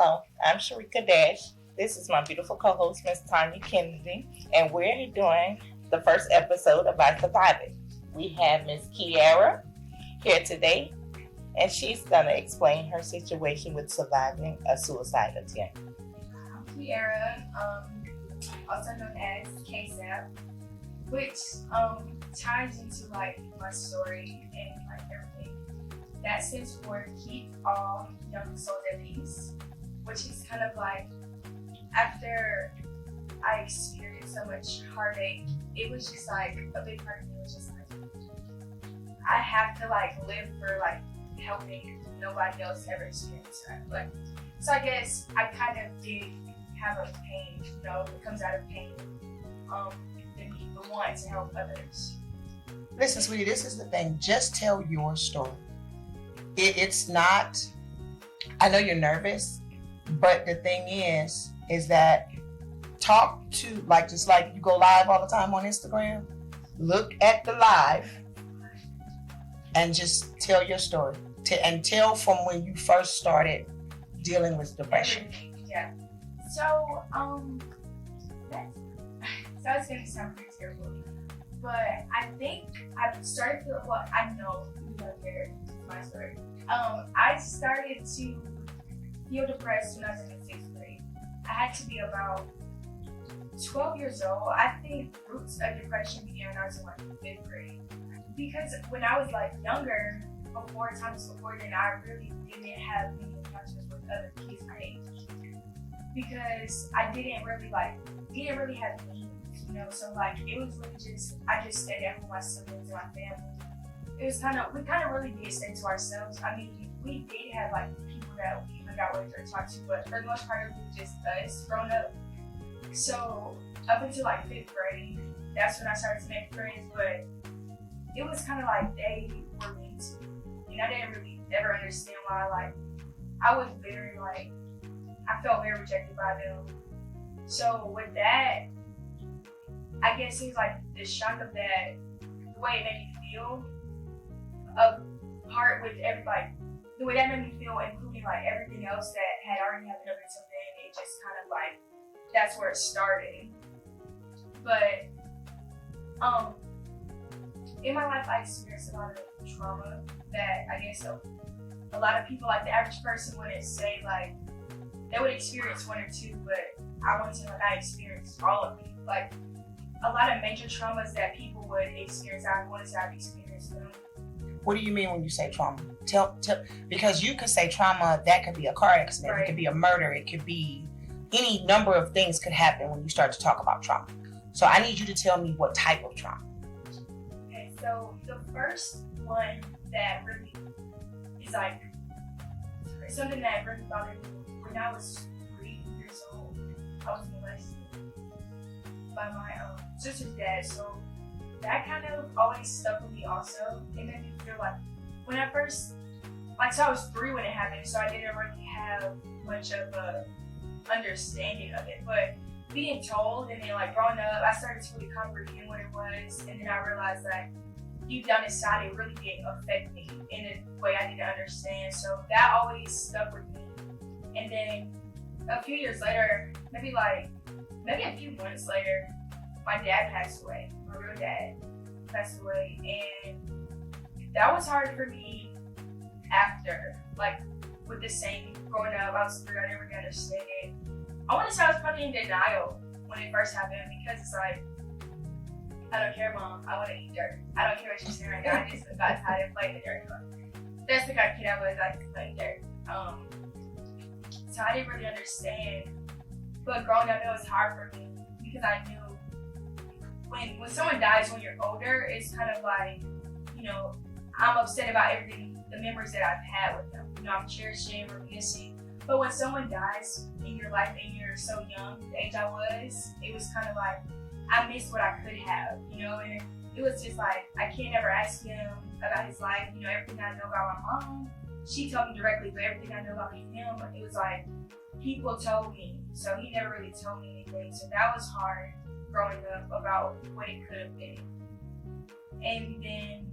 Hello, I'm Sharika Dash. This is my beautiful co-host, Miss Tanya Kennedy, and we're doing the first episode of I Survive It. We have Miss Kiara here today, and she's gonna explain her situation with surviving a suicide attempt. I'm Kiara, also known as KSAP, which ties into like my story and like everything. That stands for Keep All Young Souls at Peace, which is kind of like after I experienced so much heartache, it was just like a big part of me was just like I have to like live for like helping nobody else ever experience that. Like, so I guess I kind of did have a pain, it comes out of pain, the want to help others. Listen, sweetie, this is the thing. Just tell your story. It's not, I know you're nervous, but the thing is that talk to, just like you go live all the time on Instagram, look at the live and just tell your story. And tell from when you first started dealing with depression. Yeah. So it's going to sound pretty terrible, but I think I started to, I know you don't care, my story. I started to feel depressed when I was in the 6th grade. I had to be about 12 years old. I think roots of depression began when I was in like 5th grade. Because when I was like younger, before then, I really didn't have many encounters with other kids my age. Because I didn't really have means, so like it was really just, I just stayed at home with my siblings and my family. It was we kind of really did stay to ourselves. I mean, we did have like people that we hung out with or talked to, but for the most part, it was just us growing up. So up until like 5th grade, that's when I started to make friends, but it was kind of like they were mean to me. And I didn't really ever understand why, I was very I felt very rejected by them. So with that, I guess it was like the shock of that, the way it made me feel, apart with everybody, the way that made me feel, including everything else that had already happened up until then, it just kind of that's where it started. But in my life, I experienced a lot of trauma that I guess a lot of people, the average person, wouldn't say they would experience one or two, but I want to say I experienced all of it. A lot of major traumas that people would experience, I want to say I've experienced them. What do you mean when you say trauma? Tell, because you could say trauma, that could be a car accident, right. It could be a murder, it could be any number of things could happen when you start to talk about trauma. So I need you to tell me what type of trauma. Okay, so the first one that really is something that really bothered me when I was 3 years old. I was molested by my sister's dad, so that kind of always stuck with me also. It made me feel when I first, so I was 3 when it happened, so I didn't really have much of a understanding of it, but being told and then growing up, I started to really comprehend what it was, and then I realized that deep down inside it really did affect me in a way I didn't understand, so that always stuck with me. And then a few years later, maybe a few months later, my dad passed away. My real dad passed away, and that was hard for me after, with the same growing up. I was 3, I didn't really understand it. I want to say I was probably in denial when it first happened, because it's I don't care, Mom, I want to eat dirt. I don't care what you're saying right now, I just got tired of playing the dirt. That's the kind of kid I was, playing dirt. So I didn't really understand, but growing up, it was hard for me, because I knew when someone dies when you're older, it's kind of I'm upset about everything, the memories that I've had with them. I'm cherishing, reminiscing. But when someone dies in your life and you're so young, the age I was, it was kind of I missed what I could have, and it was just I can't ever ask him about his life. Everything I know about my mom, she told me directly, but everything I know about him, it was people told me. So he never really told me anything. So that was hard growing up about what it could have been. And then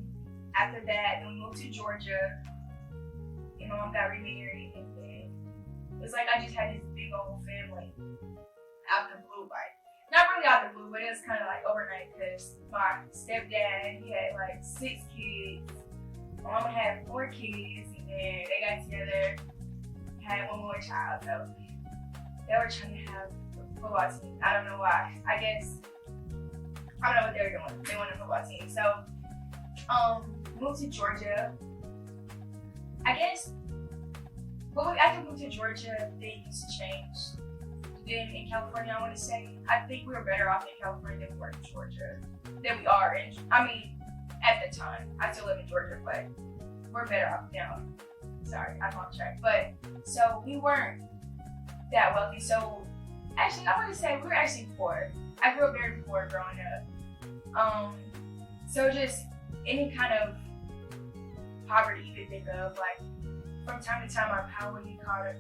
after that, then we moved to Georgia, and my mom got remarried, and then it it's like I just had this big old family out the blue, like not really out the blue, but it was kind of like overnight because my stepdad, he had like 6 kids. My mama had 4 kids, and then they got together, had one more child. So they were trying to have a football team. I don't know why. I guess I don't know what they were doing. They wanted a football team. So moved to Georgia. I guess after we moved to Georgia, things changed. Then in California, I want to say, I think we were better off in California than we were in Georgia. Than we are in, I mean, at the time. I still live in Georgia, but we're better off now. Sorry, I'm off track. But, so we weren't that wealthy. So, actually, I want to say we were actually poor. I grew up very poor growing up. So just any kind of poverty you could think of, like, from time to time our power would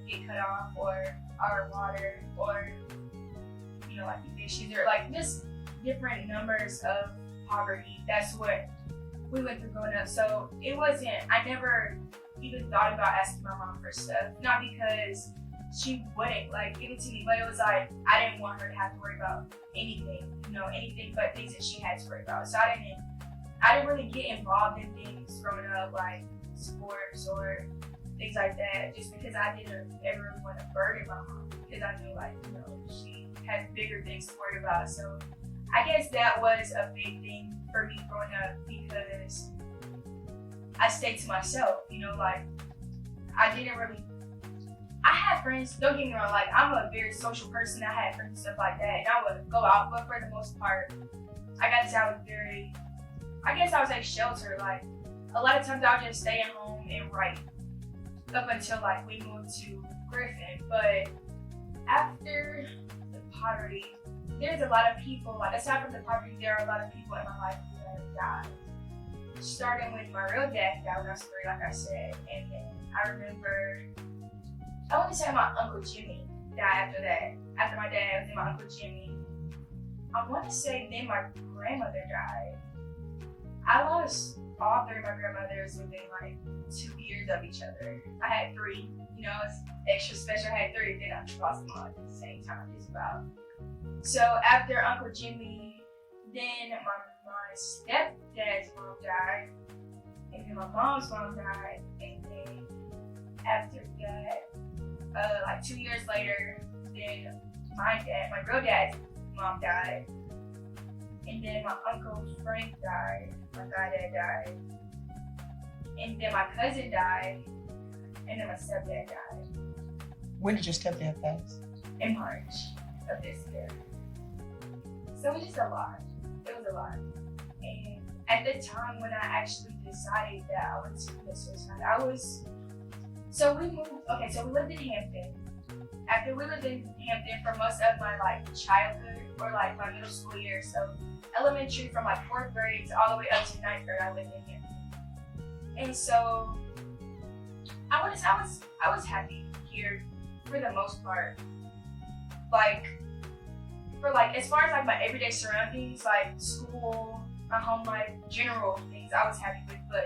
get cut off, or our water, or like evictions, or like just different numbers of poverty. That's what we went through growing up. So it wasn't, I never even thought about asking my mom for stuff. Not because she wouldn't like give it to me, but it was like I didn't want her to have to worry about anything, anything but things that she had to worry about. So I didn't really get involved in things growing up, like sports or things like that, just because I didn't ever want to burden my mom, because I knew she had bigger things to worry about. So I guess that was a big thing for me growing up, because I stayed to myself, I didn't really, I had friends, don't get me wrong, like I'm a very social person, I had friends and stuff like that, and I would go out, but for the most part, I got to say I guess I was like sheltered, like a lot of times I would just stay at home and write, up until like we moved to Griffin. But after the poverty, there's a lot of people, like aside from the poverty, there are a lot of people in my life who have died. Starting with my real dad died when I was 3, like I said, and then I remember, I want to say my Uncle Jimmy died after that. After my dad, and then my Uncle Jimmy. I want to say then my grandmother died. I lost all 3 of my grandmothers within like 2 years of each other. I had 3, it's extra special. I had 3, then I lost them all at the same time, just about. So after Uncle Jimmy, then my stepdad's mom died, and then my mom's mom died, and then after that, like 2 years later, then my real dad's mom died, and then my Uncle Frank died, my goddad died, and then my cousin died, and then my stepdad died. When did your stepdad pass? In March of this year. So it was just a lot. It was a lot. And at the time when I actually decided that I wanted to commit suicide, so we lived in Hampton. After we lived in Hampton for most of my childhood, or my middle school years, so elementary from 4th grade to all the way up to 9th grade, I lived in Hampton. And so I was happy here for the most part. As far as my everyday surroundings, school, my home life, general things, I was happy with, but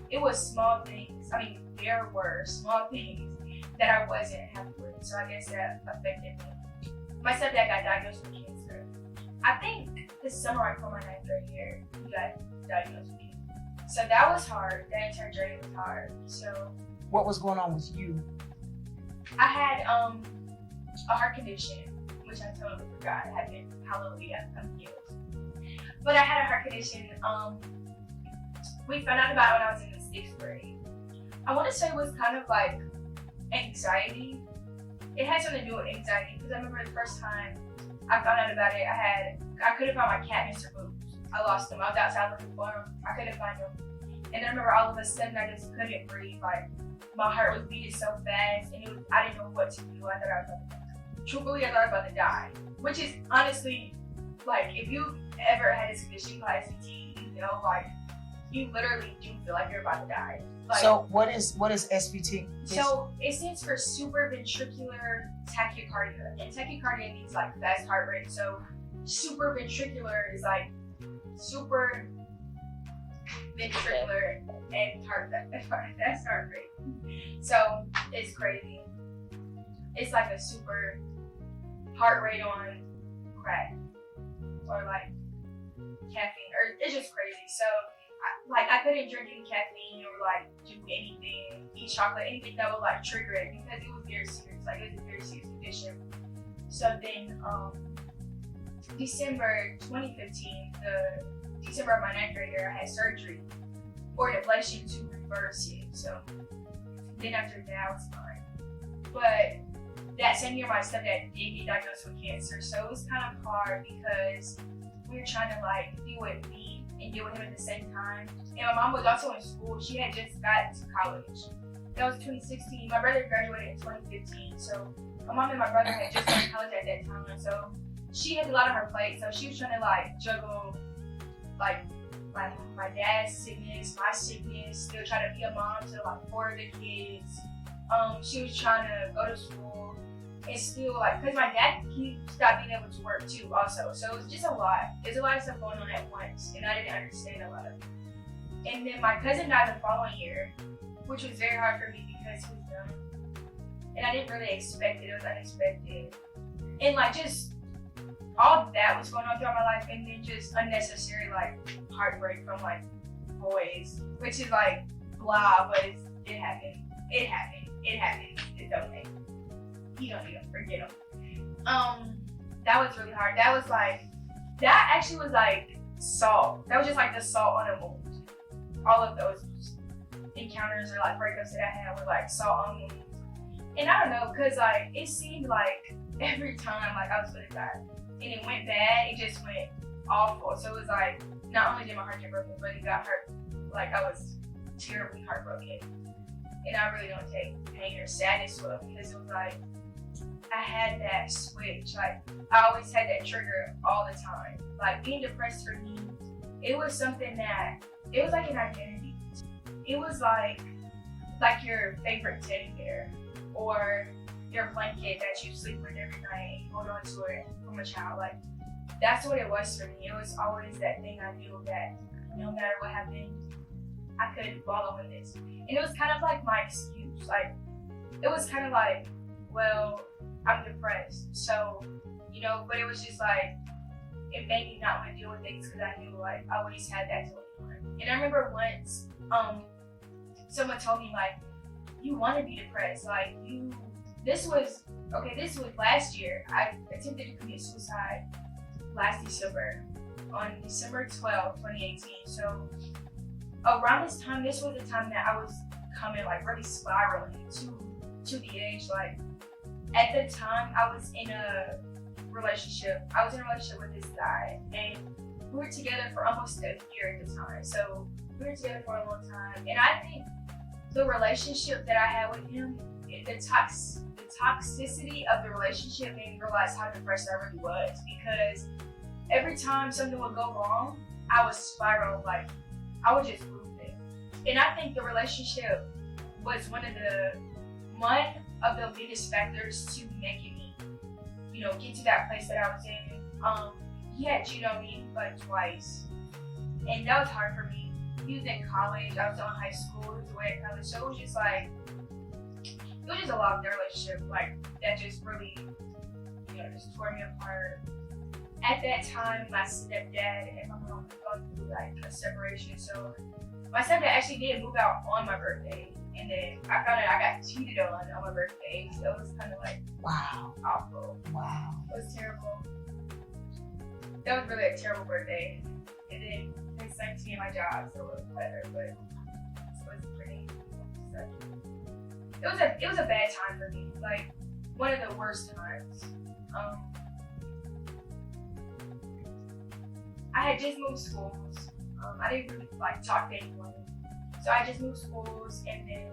it was small things. I mean, there were small things that I wasn't happy with. So I guess that affected me. My stepdad got diagnosed with cancer. I think this summer, right before my 9th grade year, he got diagnosed with cancer. So that was hard. That entire journey was hard. So what was going on with you? I had a heart condition, which I totally forgot. Hallelujah, I'm healed. But I had a heart condition. We found out about it when I was in the 6th grade. I want to say it was kind of anxiety. It had something to do with anxiety, because I remember the first time I found out about it, I couldn't find my cat, Mr. Boots. I lost him. I was outside looking for him. I couldn't find him. And then I remember all of a sudden I just couldn't breathe. My heart was beating so fast, and I didn't know what to do. I thought I was about to die. Truthfully, I thought I was about to die. Which is honestly, if you ever had this condition called SVT, you literally do feel like you're about to die. So what is SVT? So it stands for supraventricular tachycardia, and tachycardia means fast heart rate. So supraventricular is super ventricular and fast heart rate. So it's crazy. it's like a super heart rate on crack or like caffeine, or it's just crazy. So I couldn't drink any caffeine or like do anything, eat chocolate, anything that would like trigger it because it was very serious. Like it was a very serious condition. So then December 2015, the December of my 9th grade year, I had surgery for an ablation to reverse it. So then after that, I was fine. But that same year, my stepdad did get diagnosed with cancer. So it was kind of hard because we were trying to like deal with me and deal with him at the same time. And my mom was also in school. She had just gotten to college. That was 2016. My brother graduated in 2015. So my mom and my brother had just started college at that time. So she had a lot on her plate. So she was trying to like juggle like my dad's sickness, my sickness, still trying to be a mom to like 4 of the kids. She was trying to go to school and still like, cause my dad, he stopped being able to work too also. So it was just a lot. There's a lot of stuff going on at once and I didn't understand a lot of it. And then my cousin died the following year, which was very hard for me because he was young. And I didn't really expect it, it was unexpected. And like just all that was going on throughout my life, and then just unnecessary like heartbreak from like boys, which is like blah, but it happened. It happened. It's okay. You don't need to forget them. That was really hard. That actually was like salt. That was just like the salt on a wound. All of those encounters or like breakups that I had were like salt on wounds. And I don't know, cause like it seemed like every time like I was really bad. And it went bad, it just went awful. So it was like, not only did my heart get broken, but it got hurt. Like I was terribly heartbroken. And I really don't take pain or sadness well because it was like, I had that switch. Like I always had that trigger all the time. Like being depressed for me, it was something that, it was like an identity. It was like your favorite teddy bear or your blanket that you sleep with every night and hold on to it from a child. Like that's what it was for me. It was always that thing I knew that no matter what happened, I could wallow in this. And it was kind of like my excuse. Like it was kind of like, well, I'm depressed. So, you know, but it was just like, it made me not want to deal with things because I knew like I always had that to look on. And I remember once, someone told me like, you want to be depressed. Like this was last year. I attempted to commit suicide last December, on December 12th, 2018. So around this time, this was the time that I was coming like really spiraling to the age. Like at the time I was in a relationship. I was in a relationship with this guy and we were together for almost a year at the time. So we were together for a long time. And I think the relationship that I had with him, the toxicity of the relationship made me realize how depressed I really was, because every time something would go wrong, I would spiral, like I would just lose it. And I think the relationship was one of the biggest factors to making me, you know, get to that place that I was in. He had cheated on me like twice, and that was hard for me. He was in college, I was still in high school, he was away at college, so it was just like, it was just a lot of the relationship, like, that just really, you know, just tore me apart. At that time, my stepdad and my mom were going through like a separation, so my stepdad actually did move out on my birthday, and then I found out I got cheated on my birthday, so it was kind of like, wow, awful. Wow. It was terrible. That was really a terrible birthday, and then they sent me my job, so it was better, but it was pretty. It was a bad time for me, like one of the worst times. I had just moved schools. I didn't really like talk to anyone, so I just moved schools, and then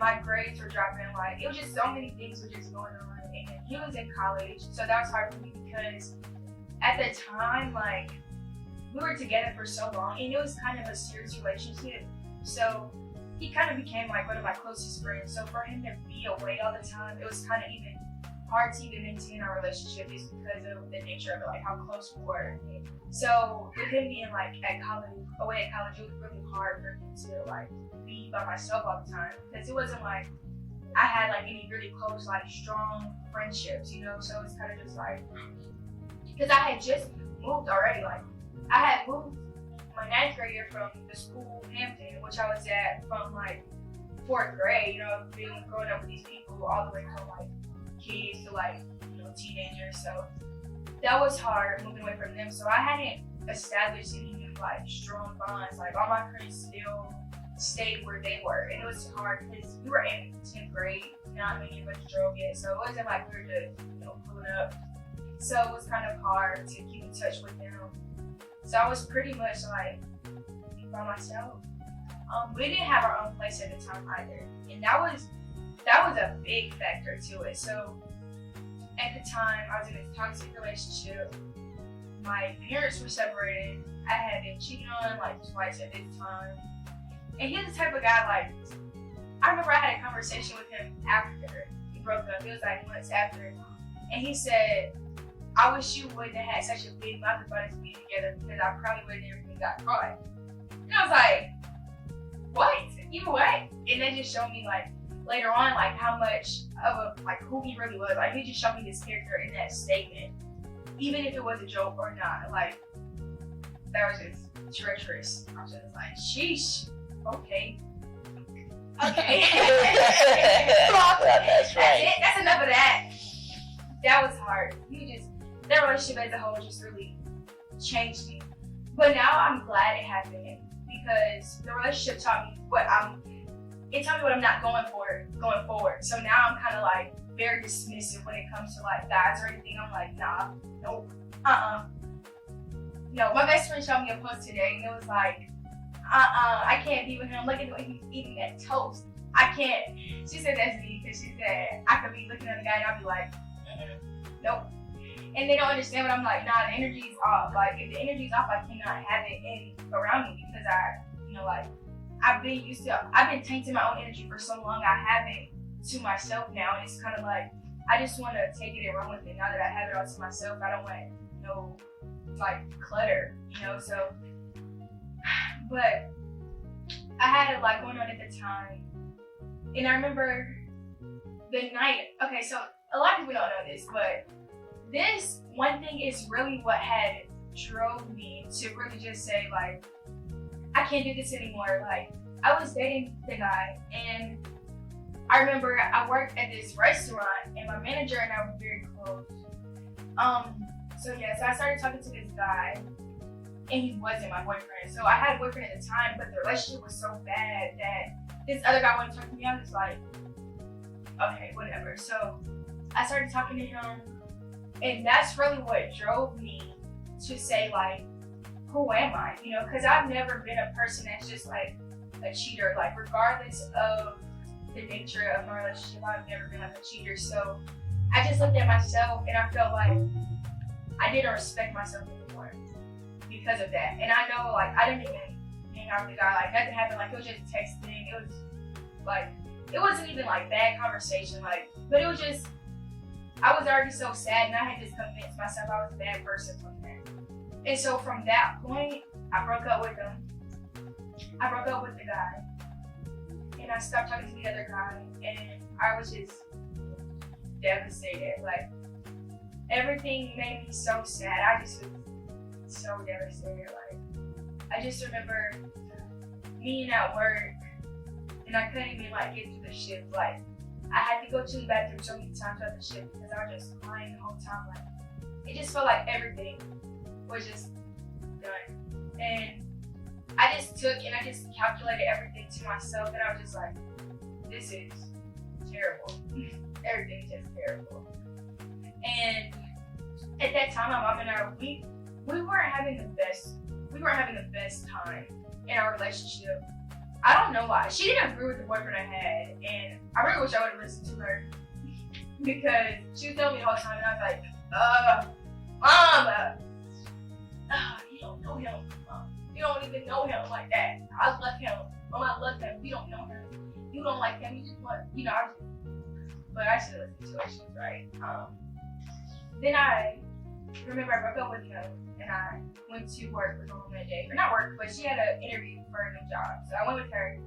my grades were dropping. Like it was just so many things were just going on, and he was in college, so that was hard for me because at the time, like we were together for so long, and it was kind of a serious relationship. So he kind of became like one of my closest friends. So for him to be away all the time, it was kind of even hard to even maintain our relationship just because of the nature of it, like how close we were. So with him being like away at college, it was really hard for me to like be by myself all the time, because it wasn't like I had like any really close, like strong friendships, you know. So it's kind of just like, because I had just moved already. Like I had moved my 9th grade year from the school Hampton, which I was at from like 4th grade. You know, being growing up with these people all the way from like kids to like teenagers. So that was hard moving away from them. So I hadn't established any new like strong bonds. Like all my friends still stayed where they were, and it was hard because we were in 10th grade. Not many of us drove yet, so it wasn't like we were just pulling up. So it was kind of hard to keep in touch with them. So I was pretty much like by myself. We didn't have our own place at the time either, and that was a big factor to it. So at the time, I was in a toxic relationship. My parents were separated. I had been cheated on like twice at this time. And he's the type of guy, like, I remember I had a conversation with him after he broke up. It was like months after. And he said, I wish you wouldn't have had such a big mouth about us being together because I probably would have never even got caught. And I was like, what? You what? And that just showed me like later on like how much of a like who he really was. Like he just showed me his character in that statement. Even if it was a joke or not. Like that was just treacherous. I was just like, sheesh. Okay. Okay. That's right. That's enough of that. That was hard. That relationship as a whole just really changed me. But now I'm glad it happened because the relationship taught me what I'm not going for going forward. So now I'm kind of like very dismissive when it comes to like guys or anything. I'm like, nah, nope, No, my best friend showed me a post today and it was like, I can't be with him. Look at the way he's eating that toast. I can't. She said that's me because she said I could be looking at a guy and I'll be like, nope. And they don't understand what I'm like. Nah, the energy's off. Like if the energy's off, I cannot have it around me because I've been tainting my own energy for so long. I have it to myself now, and it's kind of like I just want to take it and run with it. Now that I have it all to myself, I don't want no like clutter, So, but I had a lot going on at the time, and I remember the night. Okay, so a lot of people don't know this, but this one thing is really what had drove me to really just say like, I can't do this anymore. Like I was dating the guy, and I remember I worked at this restaurant, and my manager and I were very close. So I started talking to this guy, and he wasn't my boyfriend. So I had a boyfriend at the time, but the relationship was so bad that this other guy wanted to talk to me. I was like, okay, whatever. So I started talking to him, and that's really what drove me to say like, who am I? Because I've never been a person that's just like a cheater. Like regardless of the nature of my relationship, I've never been like a cheater. So I just looked at myself and I felt like I didn't respect myself anymore because of that. And I know like I didn't even hang out with the guy. Like nothing happened. Like it was just texting. It was like it wasn't even like bad conversation. Like, but it was just I was already so sad, and I had just convinced myself I was a bad person from that. And so from that point, I broke up with him. I broke up with the guy, and I stopped talking to the other guy, and I was just devastated. Like everything made me so sad. I just was so devastated. Like I just remember being at work, and I couldn't even like get through the shift. Like I had to go to the bathroom so many times throughout the shift because I was just crying the whole time. Like it just felt like everything was just done. And I just took and I just calculated everything to myself, and I was just like, this is terrible. Everything's just terrible. And at that time, my mom and I, we weren't having the best time in our relationship. I don't know why. She didn't agree with the boyfriend I had, and I really wish I would have listened to her because she was telling me the whole time, and I was like, Mom, you don't know him. You don't even know him like that. I love him. Mom, I love him. You don't know him. You don't like him. You just want, but I should have listened to her. She was right. Then I remember I broke up with him, and I went to work with a woman that day. Or not work, but she had an interview for a new job. So I went with her.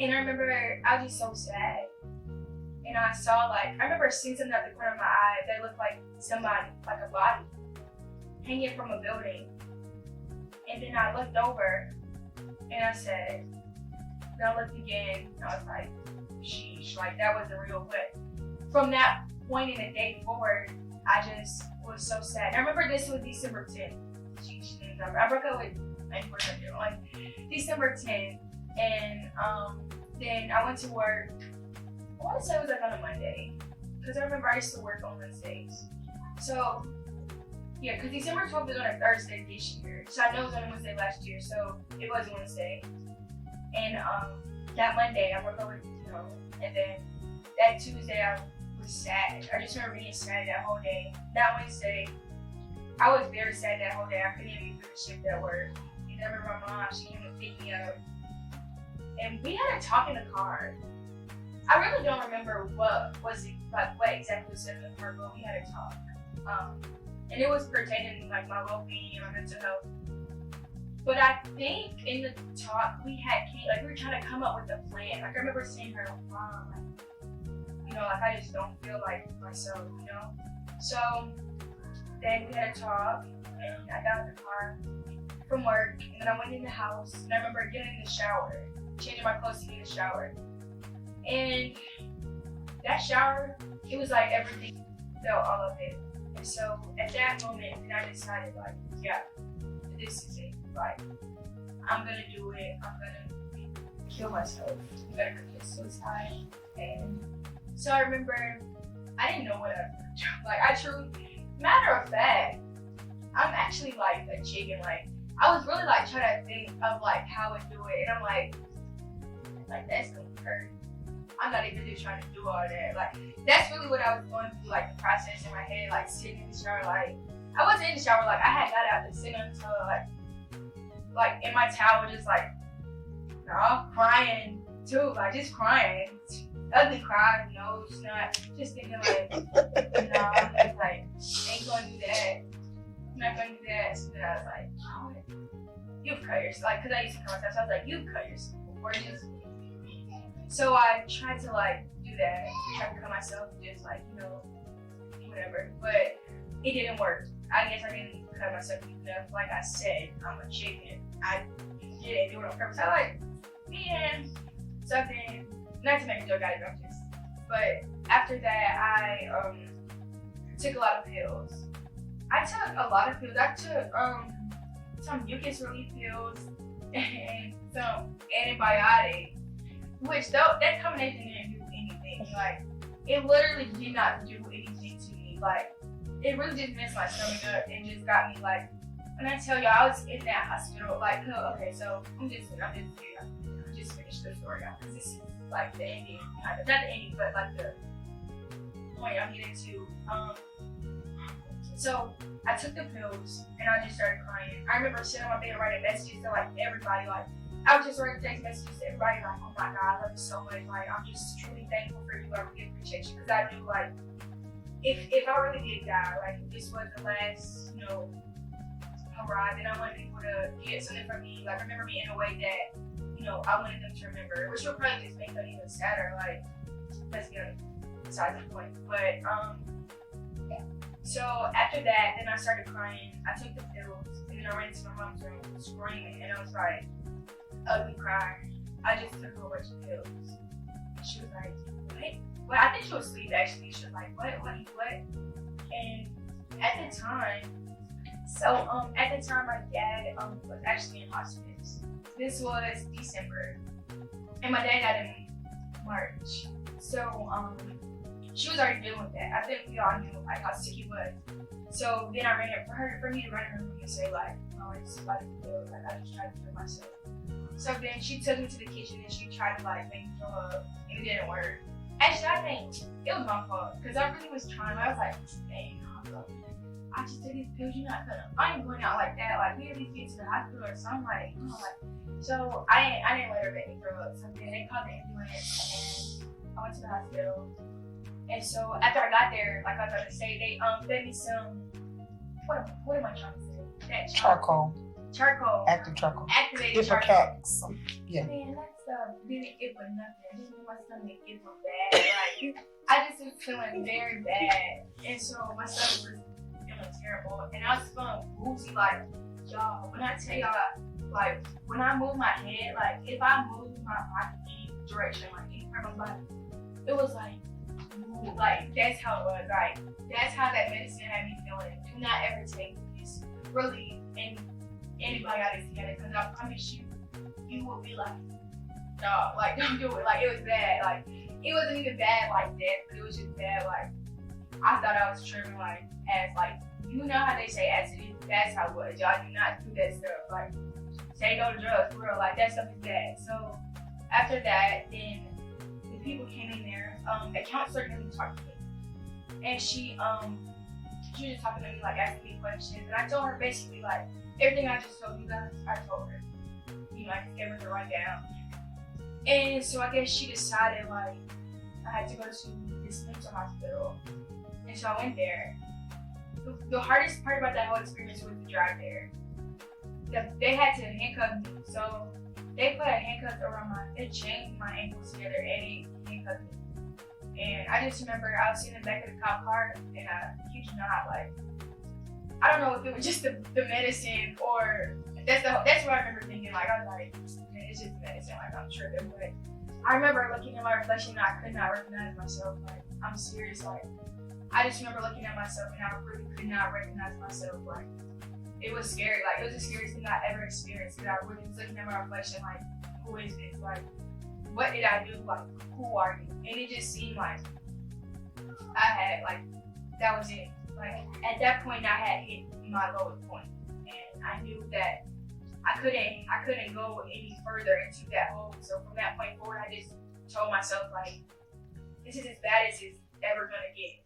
And I remember I was just so sad. and I saw I remember seeing something out the corner of my eye that looked like somebody, like a body, hanging from a building. And then I looked over, and I said, then I looked again, and I was like, sheesh, that wasn't real. But from that point in the day forward, I just was so sad. I remember this was December 10th. Sheesh, I broke up with my boyfriend on December 10th, and then I went to work. I want to say it was on a Monday, because I remember I used to work on Wednesdays. So yeah, because December 12th was on a Thursday this year, so I know it was on a Wednesday last year, so it was Wednesday. And that Monday I broke up with and then that Tuesday I was sad. I just remember being sad that whole day. That Wednesday, I was very sad that whole day. I couldn't even do the shift at work. And I remember my mom, she came to pick me up, and we had a talk in the car. I really don't remember what exactly was said in the car, but we had a talk. And it was pertaining to my well-being and my mental health. But I think in the talk we were trying to come up with a plan. I remember saying to her, Mom, I just don't feel like myself, So then we had a talk, and I got in the car from work, and then I went in the house, and I remember getting in the shower, changing my clothes to get in the shower. And that shower, it was like everything felt all of it. And so at that moment, I decided yeah, this is it. I'm gonna do it. I'm gonna kill myself. I'm gonna commit suicide. And so I remember, I didn't know what I truly, matter of fact, I'm actually a chicken. I was really trying to think of how I would do it, and I'm like that's gonna hurt. I'm not even just trying to do all that. That's really what I was going through, the process in my head, sitting in the shower. I wasn't in the shower, I had got out to sit on the tub, in my towel, just crying too, just crying. Ugly cry, no, it's not. Just thinking no, I'm just ain't gonna do that. I'm not gonna do that. So then I was oh, you've cut yourself. Cause I used to cut myself, so I was you've cut yourself. Or just. So I tried to do that, try to cut myself, just whatever. But it didn't work. I guess I didn't cut myself enough. Like I said, I'm a chicken. I didn't do it on purpose. Man, something, not to make a joke out of it, but after that, I took a lot of pills. I took a lot of pills. I took some mucus relief pills and some antibiotics, which that combination didn't do anything. It literally did not do anything to me. It really just messed my stomach up and just got me when I tell y'all, I was in that hospital, okay, so I'm just finish the story out, because this is the ending, kind of, not the ending, but the point I'm getting to. So I took the pills, and I just started crying. I remember sitting on my bed writing messages to everybody, I was just writing text messages to everybody, oh my God, I love you so much, I'm just truly thankful for you, I really appreciate you, because I knew, if I really did die, if this was the last, hurrah, then I wanted people to get something from me, remember me in a way that, I wanted them to remember, which would probably just make them even sadder, let's get besides the point. But, so after that, then I started crying, I took the pills, and then I ran to my mom's room screaming, and I was ugly cry. I just took a whole bunch of pills. And she was what? Well, I think she was asleep actually. She was what? And at the time, my dad was actually in hospice. This was December, and my dad died in March. So she was already dealing with that. I think we all knew how sick he was. So then I ran it for me to run in her room and say oh, it's somebody killed. I just tried to kill myself. So then she took me to the kitchen and she tried to make me throw up, and it didn't work. Actually, I think it was my fault, because I really was trying. I was dang, I just took these pills. I ain't going out like that. We at least get to the hospital or something. So I didn't let her make me throw up. So then they called the ambulance, and I went to the hospital. And so after I got there, I was about to say, they fed me some. What am I trying to say? Charcoal. Charcoal. Active charcoal. Activated charcoal. charcoal. Yeah. Man, stuff didn't give for nothing. It just made my stomach get so bad. Like, I just was feeling very bad. And so my stomach was feeling terrible. And I was feeling woozy, like, y'all, when I tell y'all, like, when I move my head, like, if I move my body any direction, like, any part of my body, it was like, ooh, like, that's how it was. Like, that's how that medicine had me feeling. Do not ever take this. Really, and antibiotics together, because I promise you will be like, no, like, don't do it. Like, it was bad. Like, it wasn't even bad like that, but it was just bad. Like, I thought I was tripping, like, as, like, you know how they say acid, that's how it was. Y'all do not do that stuff. Like, say no to drugs, for real. Like, that stuff is bad. So, after that, then the people came in there. A counselor came and talked to me. And she was just talking to me, like, asking me questions. And I told her basically, like, everything I just told you guys, I told her. You know, I just gave her the rundown. And so I guess she decided, like, I had to go to this mental hospital. And so I went there. The hardest part about that whole experience was the drive there. They had to handcuff me. So they put a handcuff around they chained my ankles together and they handcuffed me. And I just remember I was sitting in the back of the cop car and I kid you not, like, I don't know if it was just the medicine or that's what I remember thinking. Like, I was like, man, it's just medicine. Like, I'm tripping. But I remember looking at my reflection and I could not recognize myself. Like, I'm serious. Like, I just remember looking at myself and I really could not recognize myself. Like, it was scary. Like, it was the scariest thing I ever experienced. Because I really was looking at my reflection like, who is this? Like, what did I do? Like, who are you? And it just seemed like I had, like, that was it. Like, at that point, I had hit my lowest point. And I knew that I couldn't go any further into that hole. So from that point forward, I just told myself, like, this is as bad as it's ever gonna get.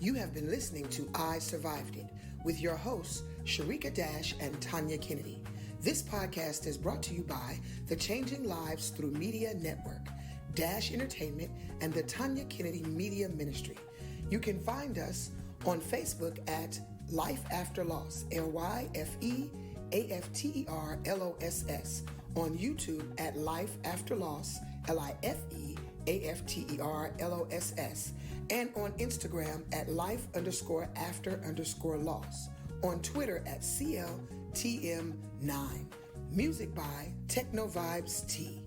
You have been listening to I Survived It with your hosts, Sharika Dash and Tanya Kennedy. This podcast is brought to you by the Changing Lives Through Media Network, Dash Entertainment, and the Tanya Kennedy Media Ministry. You can find us on Facebook at Life After Loss, LYFEAFTERLOSS, on YouTube at Life After Loss, LIFEAFTERLOSS, and on Instagram at life_after_loss, on Twitter at CLTM9. Music by Techno Vibes T.